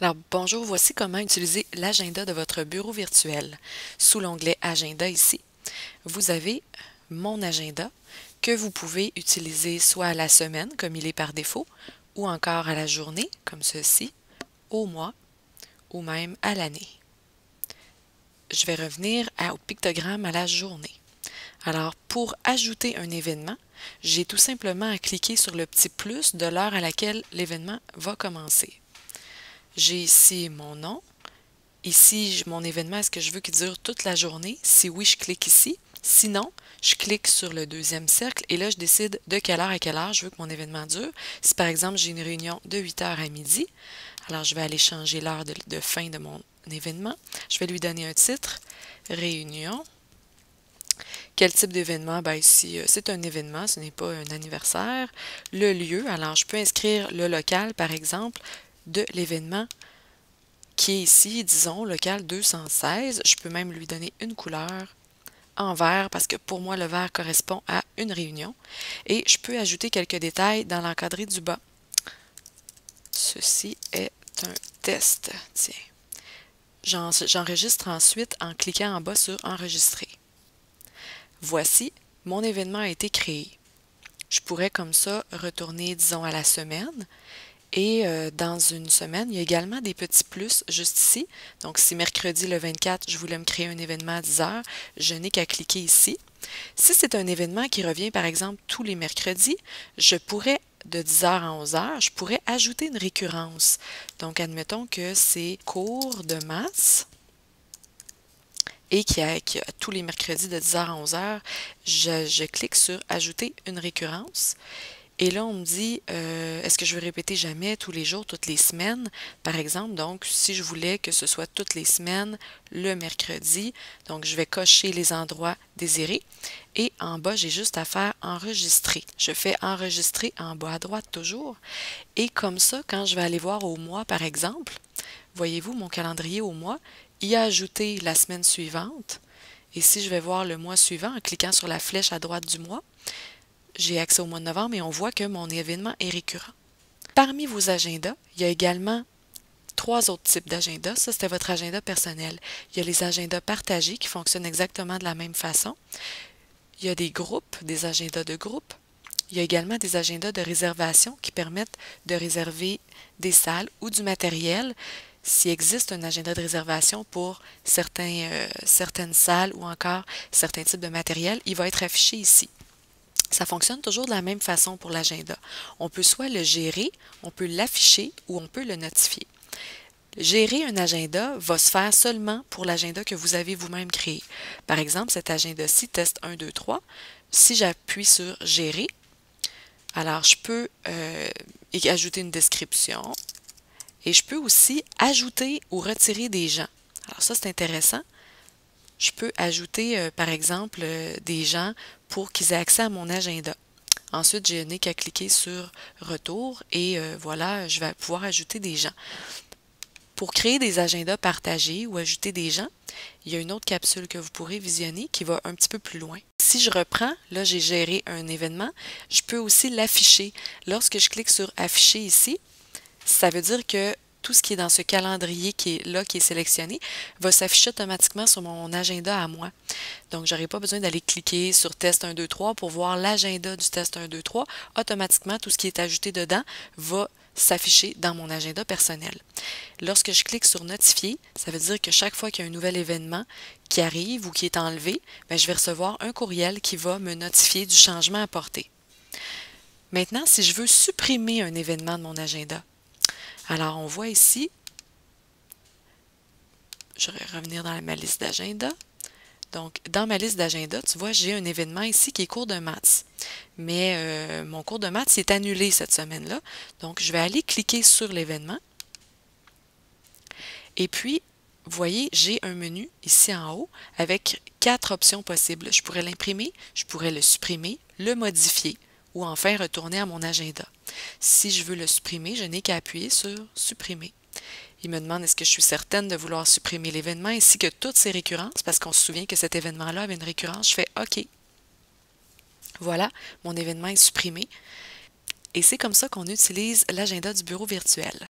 Alors bonjour, voici comment utiliser l'agenda de votre bureau virtuel. Sous l'onglet Agenda ici, vous avez Mon agenda que vous pouvez utiliser soit à la semaine comme il est par défaut ou encore à la journée comme ceci, au mois ou même à l'année. Je vais revenir au pictogramme à la journée. Alors pour ajouter un événement, j'ai tout simplement à cliquer sur le petit plus de l'heure à laquelle l'événement va commencer. J'ai ici mon nom. Ici, mon événement, est-ce que je veux qu'il dure toute la journée? Si oui, je clique ici. Sinon, je clique sur le deuxième cercle et là, je décide de quelle heure à quelle heure je veux que mon événement dure. Si par exemple, j'ai une réunion de 8 heures à midi, alors je vais aller changer l'heure de fin de mon événement. Je vais lui donner un titre, réunion. Quel type d'événement? Ben ici, c'est un événement, ce n'est pas un anniversaire. Le lieu, alors je peux inscrire le local, par exemple, de l'événement qui est ici, disons, local 216. Je peux même lui donner une couleur en vert parce que pour moi, le vert correspond à une réunion. Et je peux ajouter quelques détails dans l'encadré du bas. Ceci est un test. Tiens. J'enregistre ensuite en cliquant en bas sur Enregistrer. Voici, mon événement a été créé. Je pourrais comme ça retourner, disons, à la semaine. Et dans une semaine, il y a également des petits plus juste ici. Donc, si mercredi le 24, je voulais me créer un événement à 10 heures, je n'ai qu'à cliquer ici. Si c'est un événement qui revient, par exemple, tous les mercredis, je pourrais, de 10 heures à 11 heures, je pourrais ajouter une récurrence. Donc, admettons que c'est cours de maths et qui a tous les mercredis de 10 heures à 11 heures, je clique sur Ajouter une récurrence. Et là, on me dit, est-ce que je veux répéter jamais, tous les jours, toutes les semaines, par exemple. Donc, si je voulais que ce soit toutes les semaines, le mercredi, donc je vais cocher les endroits désirés. Et en bas, j'ai juste à faire enregistrer. Je fais enregistrer en bas à droite toujours. Et comme ça, quand je vais aller voir au mois, par exemple, voyez-vous, mon calendrier au mois, y a ajouté la semaine suivante. Et si je vais voir le mois suivant en cliquant sur la flèche à droite du mois, j'ai accès au mois de novembre et on voit que mon événement est récurrent. Parmi vos agendas, il y a également 3 autres types d'agendas. Ça, c'était votre agenda personnel. Il y a les agendas partagés qui fonctionnent exactement de la même façon. Il y a des groupes, des agendas de groupe. Il y a également des agendas de réservation qui permettent de réserver des salles ou du matériel. S'il existe un agenda de réservation pour certaines salles ou encore certains types de matériel, il va être affiché ici. Ça fonctionne toujours de la même façon pour l'agenda. On peut soit le gérer, on peut l'afficher ou on peut le notifier. Gérer un agenda va se faire seulement pour l'agenda que vous avez vous-même créé. Par exemple, cet agenda-ci, test 1, 2, 3, si j'appuie sur Gérer, alors je peux ajouter une description et je peux aussi ajouter ou retirer des gens. Alors ça, c'est intéressant. Je peux ajouter, par exemple, des gens pour qu'ils aient accès à mon agenda. Ensuite, je n'ai qu'à cliquer sur Retour et voilà, je vais pouvoir ajouter des gens. Pour créer des agendas partagés ou ajouter des gens, il y a une autre capsule que vous pourrez visionner qui va un petit peu plus loin. Si je reprends, là j'ai géré un événement, je peux aussi l'afficher. Lorsque je clique sur Afficher ici, ça veut dire que tout ce qui est dans ce calendrier qui est là, qui est sélectionné, va s'afficher automatiquement sur mon agenda à moi. Donc, je n'aurai pas besoin d'aller cliquer sur Test 1, 2, 3 pour voir l'agenda du Test 1, 2, 3. Automatiquement, tout ce qui est ajouté dedans va s'afficher dans mon agenda personnel. Lorsque je clique sur Notifier, ça veut dire que chaque fois qu'il y a un nouvel événement qui arrive ou qui est enlevé, bien, je vais recevoir un courriel qui va me notifier du changement apporté. Maintenant, si je veux supprimer un événement de mon agenda, alors on voit ici, je vais revenir dans ma liste d'agenda. Donc, dans ma liste d'agenda, tu vois, j'ai un événement ici qui est cours de maths. Mais mon cours de maths est annulé cette semaine-là. Donc, je vais aller cliquer sur l'événement. Et puis, vous voyez, j'ai un menu ici en haut avec 4 options possibles. Je pourrais l'imprimer, je pourrais le supprimer, le modifier ou enfin retourner à mon agenda. Si je veux le supprimer, je n'ai qu'à appuyer sur Supprimer. Il me demande est-ce que je suis certaine de vouloir supprimer l'événement ainsi que toutes ses récurrences parce qu'on se souvient que cet événement-là avait une récurrence. Je fais OK. Voilà, mon événement est supprimé. Et c'est comme ça qu'on utilise l'agenda du bureau virtuel.